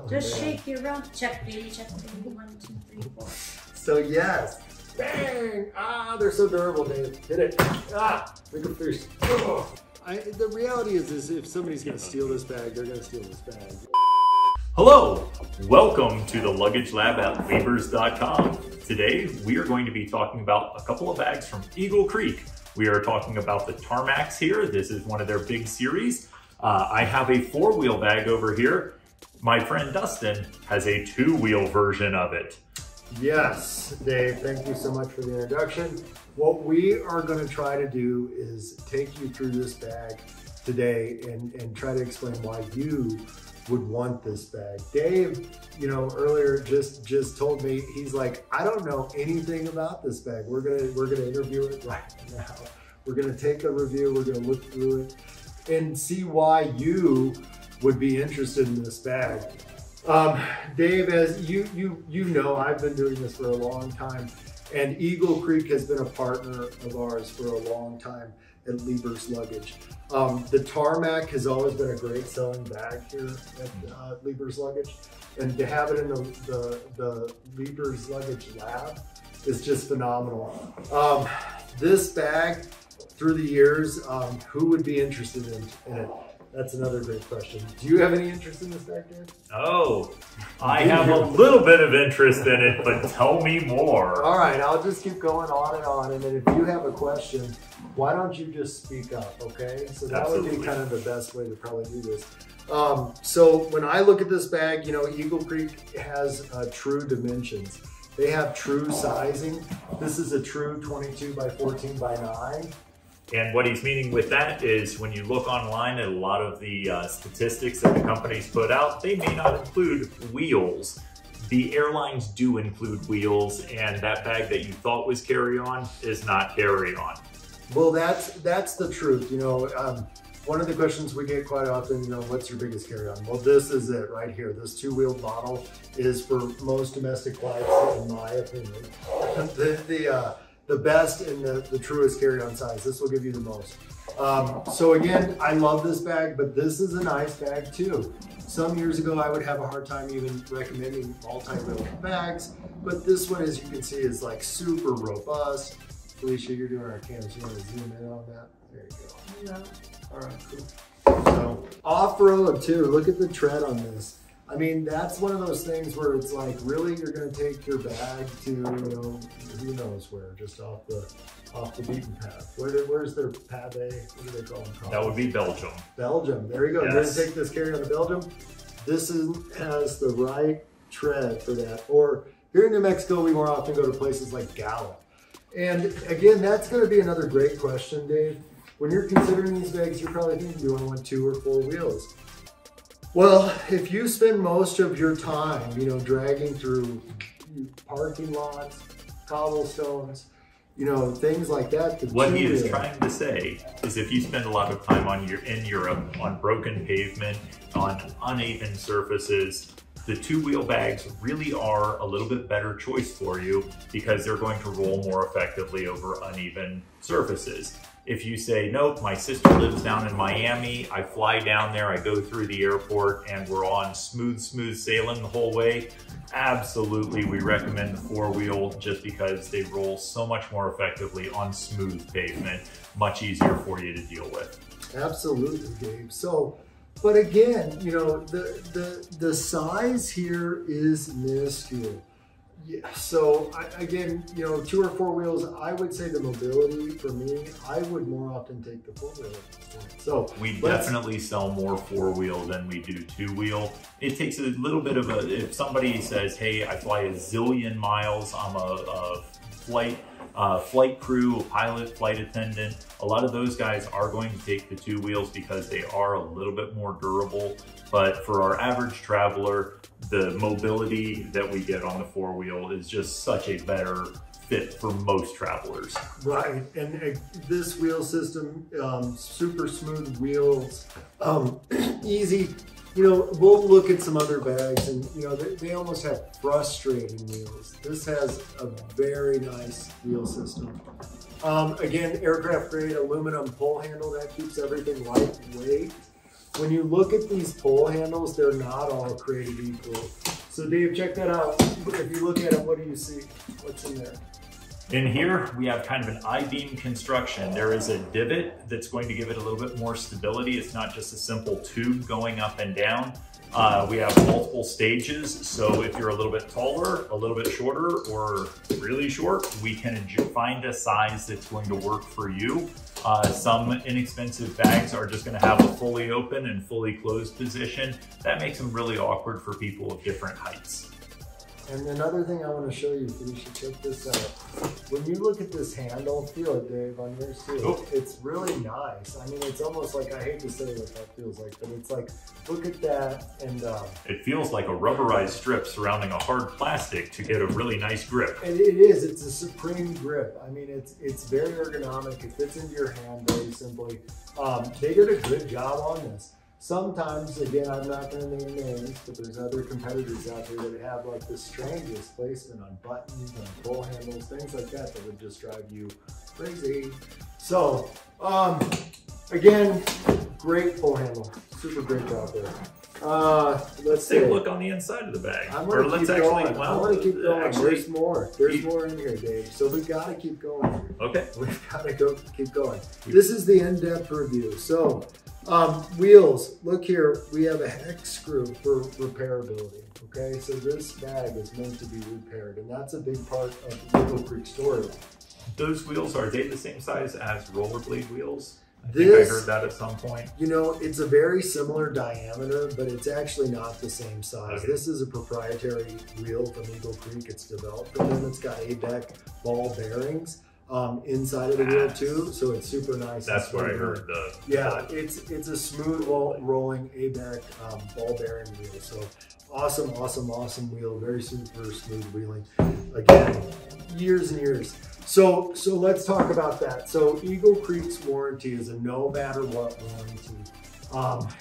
Just shake it around. Check, baby, check, baby. 1, 2, 3, 4. So yes. Bang! Ah, they're so durable, Dave. Hit it. Ah, make a fish. Oh. The reality is if somebody's gonna steal this bag, they're gonna steal this bag. Hello, welcome to the Luggage Lab at Liebers.com. Today, we are going to be talking about a couple of bags from Eagle Creek. We are talking about the tarmacs here. This is one of their big series. I have a 4-wheel bag over here. My friend Dustin has a 2-wheel version of it. Yes, Dave, thank you so much for the introduction. What we are going to try to do is take you through this bag today and try to explain why you would want this bag. Dave, earlier just told me, he's like, I don't know anything about this bag. We're gonna interview it right now. We're gonna take a review, we're gonna look through it and see why you would be interested in this bag. Dave, as you know, I've been doing this for a long time, and Eagle Creek has been a partner of ours for a long time at Liebers Luggage. The tarmac has always been a great selling bag here at Liebers Luggage, and to have it in the Liebers Luggage Lab is just phenomenal. This bag, through the years, who would be interested in it? That's another great question. Do you have any interest in this bag, Dave? Oh, I have a little bit of interest in it, but tell me more. All right, I'll just keep going on, and then if you have a question, why don't you just speak up, okay? So that Absolutely. would be kind of the best way to probably do this. So when I look at this bag, Eagle Creek has true dimensions. They have true sizing. This is a true 22 by 14 by 9. And what he's meaning with that is when you look online at a lot of the statistics that the companies put out, they may not include wheels. The airlines do include wheels, and that bag that you thought was carry-on is not carry-on. Well, that's the truth. One of the questions we get quite often, what's your biggest carry-on? Well, this is it right here. This 2-wheeled model is for most domestic flights, in my opinion. The best and the truest carry-on size. This will give you the most. So again, I love this bag, but this is a nice bag too. Some years ago, I would have a hard time even recommending multi-wheel bags, but this one, as you can see, is like super robust. Felicia, you're doing our cams. You want to zoom in on that? There you go. Yeah. All right, cool. So off-road too. Look at the tread on this. I mean, that's one of those things where it's like, really, you're going to take your bag to, who knows where, just off the beaten path. Where's their pave? What do they call them? That would be Belgium. Belgium. There you go. Yes. You're going to take this carry-on to Belgium. This has the right tread for that. Or here in New Mexico, we more often go to places like Gallup. And again, that's going to be another great question, Dave. When you're considering these bags, you're probably thinking, do I want 2 or 4 wheels? Well, if you spend most of your time, dragging through parking lots, cobblestones, things like that. What he is trying to say is if you spend a lot of time in Europe on broken pavement, on uneven surfaces, the 2-wheel bags really are a little bit better choice for you because they're going to roll more effectively over uneven surfaces. If you say, nope, my sister lives down in Miami, I fly down there, I go through the airport, and we're on smooth sailing the whole way, absolutely, we recommend the 4-wheel just because they roll so much more effectively on smooth pavement, much easier for you to deal with. Absolutely, Gabe. So, but again, the size here is minuscule. Yeah, so again, 2 or 4 wheels, I would say the mobility for me, I would more often take the 4-wheel at this point. So we definitely sell more 4-wheel than we do 2-wheel. It takes a little bit of if somebody says, hey, I fly a zillion miles, I'm a flight crew, a pilot, flight attendant, a lot of those guys are going to take the 2 wheels because they are a little bit more durable. But for our average traveler, the mobility that we get on the 4-wheel is just such a better fit for most travelers. Right, and this wheel system, super smooth wheels, easy. We'll look at some other bags and, they almost have frustrating wheels. This has a very nice wheel system. Again, aircraft grade aluminum pull handle, that keeps everything lightweight. when you look at these pole handles, they're not all created equal. So Dave, check that out. If you look at it, what do you see? What's in there? In here, we have kind of an I-beam construction. There is a divot that's going to give it a little bit more stability. It's not just a simple tube going up and down. We have multiple stages, so if you're a little bit taller, a little bit shorter, or really short, we can find a size that's going to work for you. Some inexpensive bags are just going to have a fully open and fully closed position. That makes them really awkward for people of different heights. And another thing I want to show you, Felicia, check this out. When you look at this handle, feel it, Dave, on yours too. Oh. It's really nice. I mean, it's almost like, I hate to say what that feels like, but it's like, look at that, and it feels like a rubberized strip surrounding a hard plastic to get a really nice grip. and it is. It's a supreme grip. I mean, it's very ergonomic. It fits into your hand very simply. They did a good job on this. Sometimes, again, I'm not going to name names, but there's other competitors out there that have like the strangest placement on buttons, on pull handles, things like that that would just drive you crazy. So, again, great pull handle. Super great job there. Let's Take see. a look on the inside of the bag. I'm going to keep going. I well, want to keep going. actually, There's more. There's more in here, Dave. So we've got to keep going here. okay. We've got to keep going. This is the in-depth review. So, wheels, look here, we have a hex screw for repairability, okay? So this bag is meant to be repaired, and that's a big part of the Eagle Creek storyline. Those wheels, are they the same size as rollerblade wheels? I This- think I heard that at some point. You know, it's a very similar diameter, but it's actually not the same size. Okay. This is a proprietary wheel from Eagle Creek. It's developed for them. It's got ABEC ball bearings inside of the wheel too, so it's super nice. That's where I heard the... Yeah, it's a smooth rolling ABEC ball bearing wheel. So awesome, awesome, awesome wheel. Very super smooth wheeling. Again, years and years. So let's talk about that. So Eagle Creek's warranty is a no matter what warranty.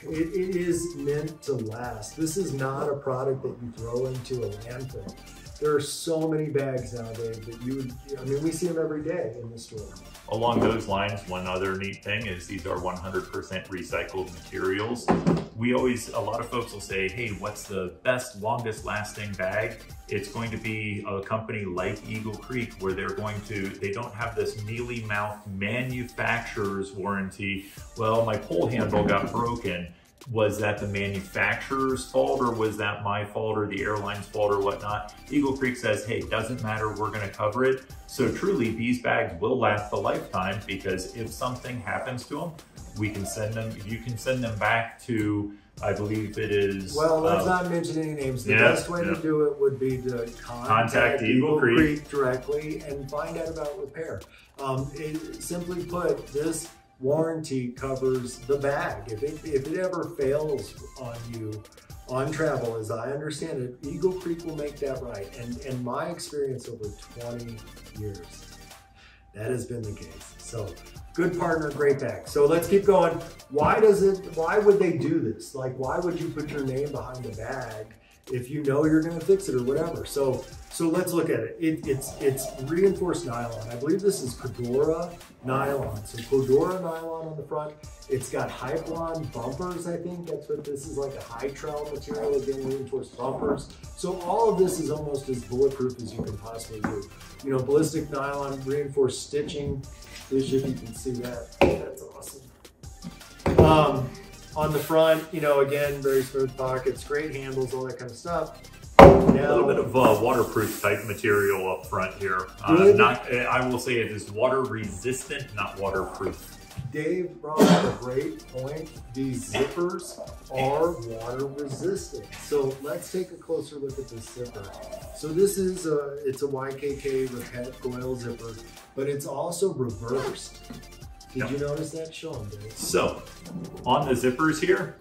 It is meant to last. This is not a product that you throw into a landfill. There are so many bags nowadays that I mean, we see them every day in the store. Along those lines, one other neat thing is these are 100% recycled materials. A lot of folks will say, hey, what's the best, longest lasting bag? It's going to be a company like Eagle Creek where they don't have this mealy mouth manufacturer's warranty. Well, my pole handle got broken. Was that the manufacturer's fault, or was that my fault, or the airline's fault, or whatnot? Eagle Creek says, hey, doesn't matter, we're gonna cover it. So truly, these bags will last a lifetime, because if something happens to them, you can send them back to, I believe it is... Well, let's not mention any names. The best way to do it would be to contact Eagle Creek directly and find out about repair. Simply put, this warranty covers the bag. If it ever fails on you on travel, as I understand it, Eagle Creek will make that right. And in my experience over 20 years, that has been the case. So good partner, great bag. So let's keep going. Why would they do this? Like, why would you put your name behind the bag if you know you're going to fix it or whatever? So let's look at it. It's reinforced nylon. I believe this is Cordura nylon. So Cordura nylon on the front. It's got Hypalon bumpers, I think. That's what this is, like a high trail material, again, reinforced bumpers. So all of this is almost as bulletproof as you can possibly do. You know, ballistic nylon, reinforced stitching. If you can see that, that's awesome. On the front, you know, again, very smooth pockets, great handles, all that kind of stuff. A little bit of waterproof type material up front here. I will say it is water resistant, not waterproof. Dave brought up a great point. These zippers are water resistant. So let's take a closer look at this zipper. So this is it's a YKK Repet coil zipper, but it's also reversed. Did you notice that? Show them, Dave. So on the zippers here,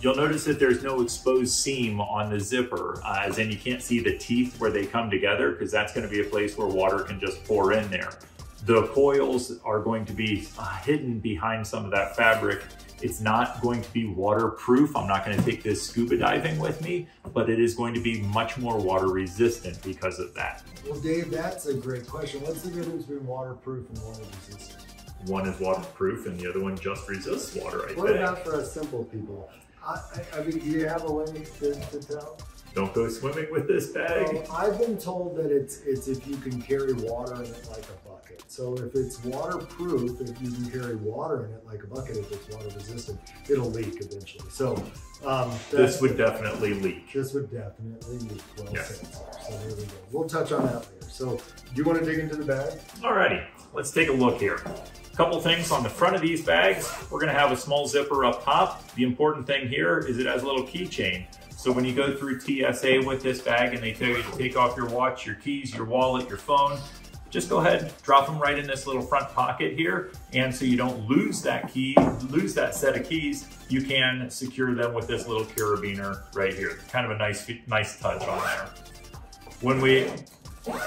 you'll notice that there's no exposed seam on the zipper, as in you can't see the teeth where they come together, because that's going to be a place where water can just pour in there. The coils are going to be hidden behind some of that fabric. It's not going to be waterproof. I'm not going to take this scuba diving with me, but it is going to be much more water resistant because of that. Well, Dave, that's a great question. What's the difference between waterproof and water resistant? One is waterproof and the other one just resists water, I What think. about for us simple people? I mean, do you have a way to tell? Don't go swimming with this bag. Well, I've been told that it's if you can carry water in it like a bucket. So if it's waterproof, if you can carry water in it like a bucket, if it's water resistant, it'll leak eventually. So this would definitely leak. This would definitely leak. Well Yes. said, sir. So there we go. We'll touch on that later. So do you want to dig into the bag? Alrighty, let's take a look here. Couple things on the front of these bags. We're gonna have a small zipper up top. The important thing here is it has a little keychain. So when you go through TSA with this bag and they tell you to take off your watch, your keys, your wallet, your phone, just go ahead and drop them right in this little front pocket here. And so you don't lose that key, lose that set of keys, you can secure them with this little carabiner right here. Kind of a nice touch on there. When we,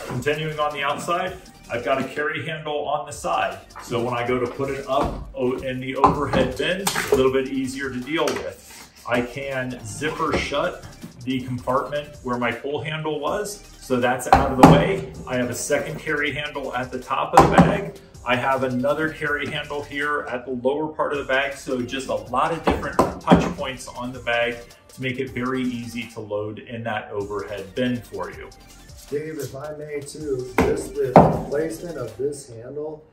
continuing on the outside, I've got a carry handle on the side. So when I go to put it up in the overhead bin, a little bit easier to deal with. I can zipper shut the compartment where my pull handle was, so that's out of the way. I have a second carry handle at the top of the bag. I have another carry handle here at the lower part of the bag, so just a lot of different touch points on the bag to make it very easy to load in that overhead bin for you. Dave, if I may too, just the placement of this handle,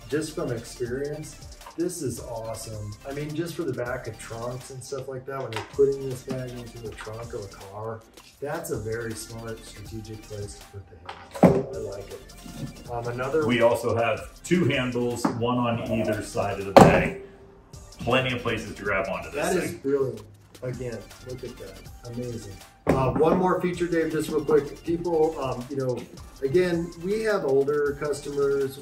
just from experience, this is awesome. I mean, just for the back of trunks and stuff like that, when you're putting this bag into the trunk of a car, that's a very smart, strategic place to put the handle. I like it. We also have two handles, one on either side of the bag. Plenty of places to grab onto this thing. That is brilliant. Again, look at that. Amazing. One more feature, Dave, just real quick. People, you know, again, we have older customers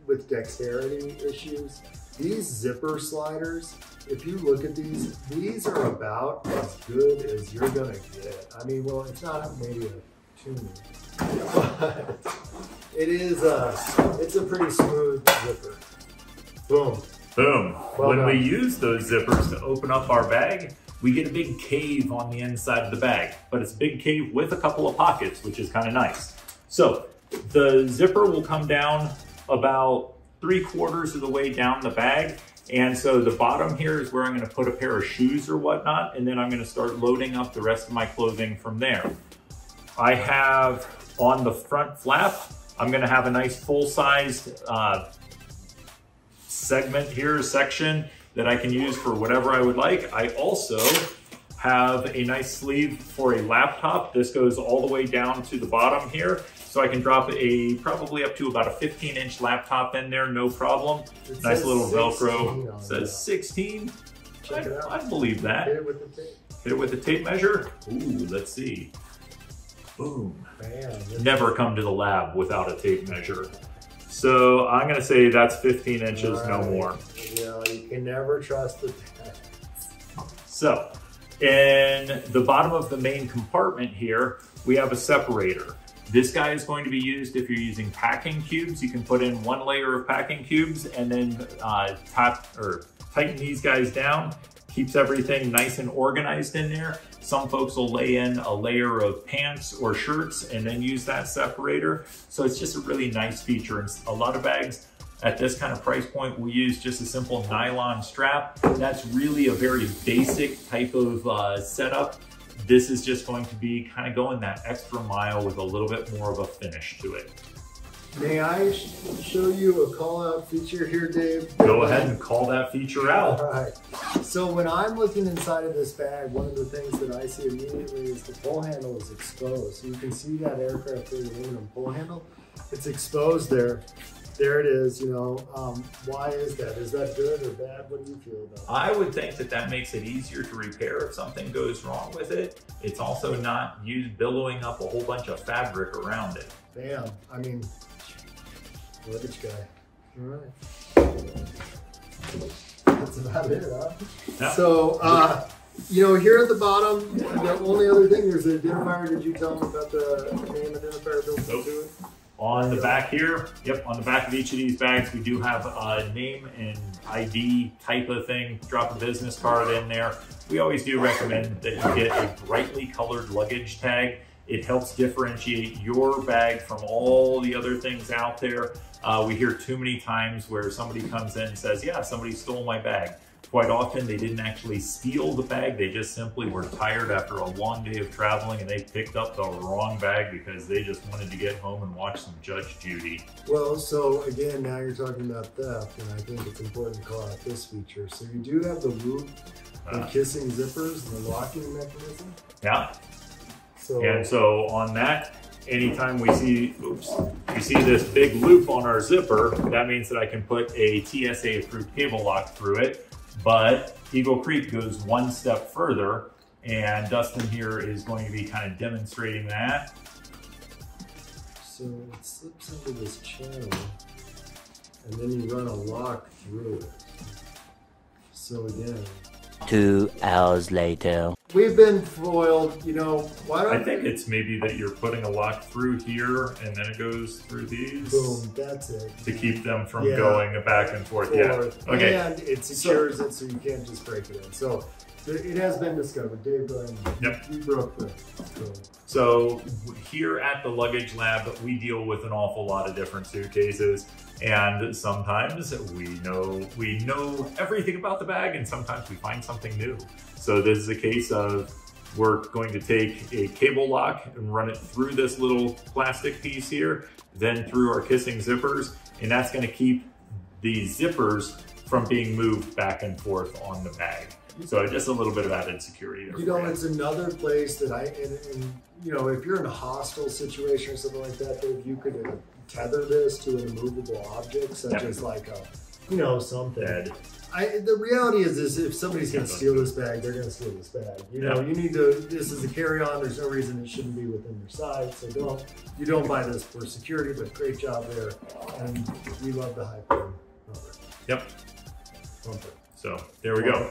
with dexterity issues. These zipper sliders, if you look at these are about as good as you're gonna get. I mean, well, it's not maybe a tuning, but it is it's a pretty smooth zipper. Boom. Boom. Well when done. we use those zippers to open up our bag, we get a big cave on the inside of the bag, but it's a big cave with a couple of pockets, which is kind of nice. So the zipper will come down about 3/4 of the way down the bag. And so the bottom here is where I'm gonna put a pair of shoes or whatnot, and then I'm gonna start loading up the rest of my clothing from there. I have on the front flap, I'm gonna have a nice full-sized section that I can use for whatever I would like. I also have a nice sleeve for a laptop. This goes all the way down to the bottom here. So I can drop probably up to about a 15-inch laptop in there, no problem. Nice little Velcro. It says 16. Check it out. I believe that. Hit it with the tape. Hit it with the tape measure. Ooh, let's see. Boom. Bam. Never come to the lab without a tape measure. So I'm gonna say that's 15 inches, no more. Yeah, you can never trust the test. So in the bottom of the main compartment here, we have a separator. This guy is going to be used if you're using packing cubes. You can put in one layer of packing cubes and then tighten these guys down. Keeps everything nice and organized in there. Some folks will lay in a layer of pants or shirts and then use that separator. So it's just a really nice feature. And a lot of bags at this kind of price point will use just a simple nylon strap. That's really a very basic type of setup. This is just going to be kind of going that extra mile with a little bit more of a finish to it. May I show you a call out feature here, Dave? Go ahead and call that feature out. All right. So when I'm looking inside of this bag, one of the things that I see immediately is the pull handle is exposed. So you can see that aircraft grade aluminum pull handle. It's exposed there. There it is, you know. Why is that? Is that good or bad? What do you feel about it? I would think that that makes it easier to repair if something goes wrong with it. It's also not billowing up a whole bunch of fabric around it. Bam. I mean, luggage guy. All right. That's about it, huh? Yeah. So, you know, here at the bottom, the only other thing, there's an identifier. Did you tell them about the name identifier built into it? On the back here, yep, on the back of each of these bags, we do have a name and ID type of thing. Drop a business card in there. We always do recommend that you get a brightly colored luggage tag. It helps differentiate your bag from all the other things out there. We hear too many times where somebody comes in and says, yeah, somebody stole my bag. Quite often they didn't actually steal the bag, they just simply were tired after a long day of traveling and they picked up the wrong bag because they just wanted to get home and watch some Judge Judy. Well, so again, now you're talking about theft, and I think it's important to call out this feature. So you do have the loop, the kissing zippers, and the locking mechanism. Yeah. So, So on that, anytime we see, you see this big loop on our zipper, that means that I can put a TSA approved cable lock through it. But Eagle Creek goes one step further, and Dustin here is going to be kind of demonstrating that. So it slips into this channel, and then you run a lock through it. So again, 2 hours later. we've been foiled, you know, why don't I think it's maybe that you're putting a lock through here and then it goes through these. boom, that's it. To keep them from going back and forth. Yeah. Okay. And it secures it so you can't just break it in. So it has been discovered. Dave, go ahead. Yep. You broke the code. So here at the Luggage Lab, we deal with an awful lot of different suitcases, and sometimes we know everything about the bag, and sometimes we find something new. So this is a case of we're going to take a cable lock and run it through this little plastic piece here, then through our kissing zippers, and that's going to keep the zippers from being moved back and forth on the bag. So just a little bit of added security there. You know, it's another place that and you know, if you're in a hostile situation or something like that, Dave, you could tether this to an immovable object, such as like a, you know, something. The reality is this: if somebody's going to steal this bag, they're going to steal this bag. You know, you need to. This is a carry-on. There's no reason it shouldn't be within your size. So you don't buy this for security. But great job there, and we love the high pin bumper. Yep. Bumper. So there we go.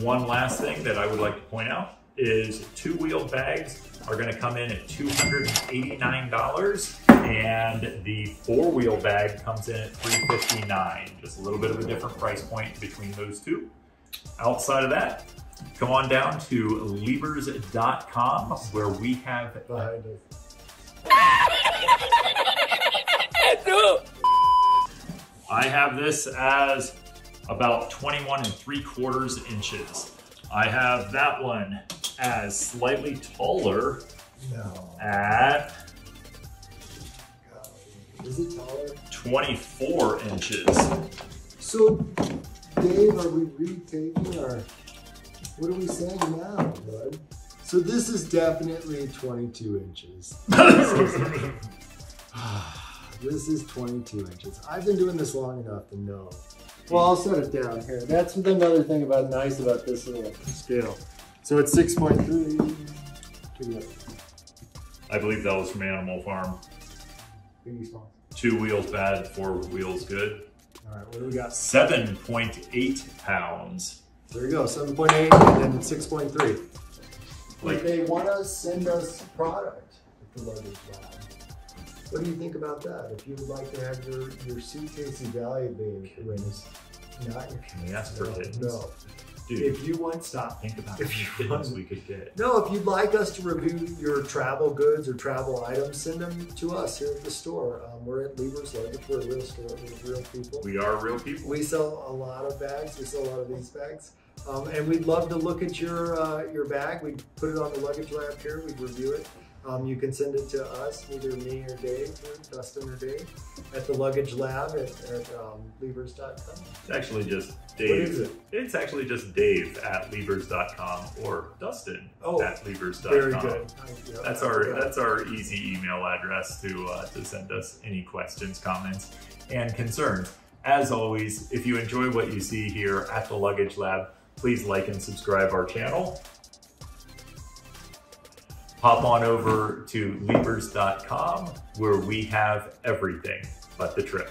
One last thing that I would like to point out is two-wheeled bags are going to come in at $289, and the four-wheel bag comes in at $359. Just a little bit of a different price point between those two. Outside of that, come on down to Liebers.com where we have Behind us. I have this as about 21 3/4 inches. I have that one as slightly taller at Is it taller? 24 inches. So, Dave, are we retaking our, what are we saying now, bud? So this is definitely 22 inches. This is 22 inches. I've been doing this long enough to know. Well, I'll set it down here. That's another thing nice about this little scale. So it's 6.3. I believe that was from Animal Farm. Pretty small. 2 wheels bad, 4 wheels good. All right, what do we got? 7.8 pounds. There you go, 7.8 and then 6.3. If they want to send us product at the Luggage Lab, what do you think about that? If you would like to have your suitcase evaluated, not your Can we ask for kittens? No. Dude, if you want, stop. Think about how many kittens we could get. No, if you'd like us to review your travel goods or travel items, send them to us here at the store. We're at Liebers Luggage. We're a real store. We're real people. We are real people. We sell a lot of bags. We sell a lot of these bags. And we'd love to look at your bag. We'd put it on the Luggage Lab here. We'd review it. You can send it to us, either me or Dave, or Dustin or Dave, at the Luggage Lab at Liebers.com. It's actually just Dave. What is it? It's actually just Dave at Liebers.com or Dustin at Liebers.com. Very good. That's our easy email address to send us any questions, comments, and concerns. As always, if you enjoy what you see here at the Luggage Lab, please like and subscribe our channel. Hop on over to Liebers.com where we have everything but the trip.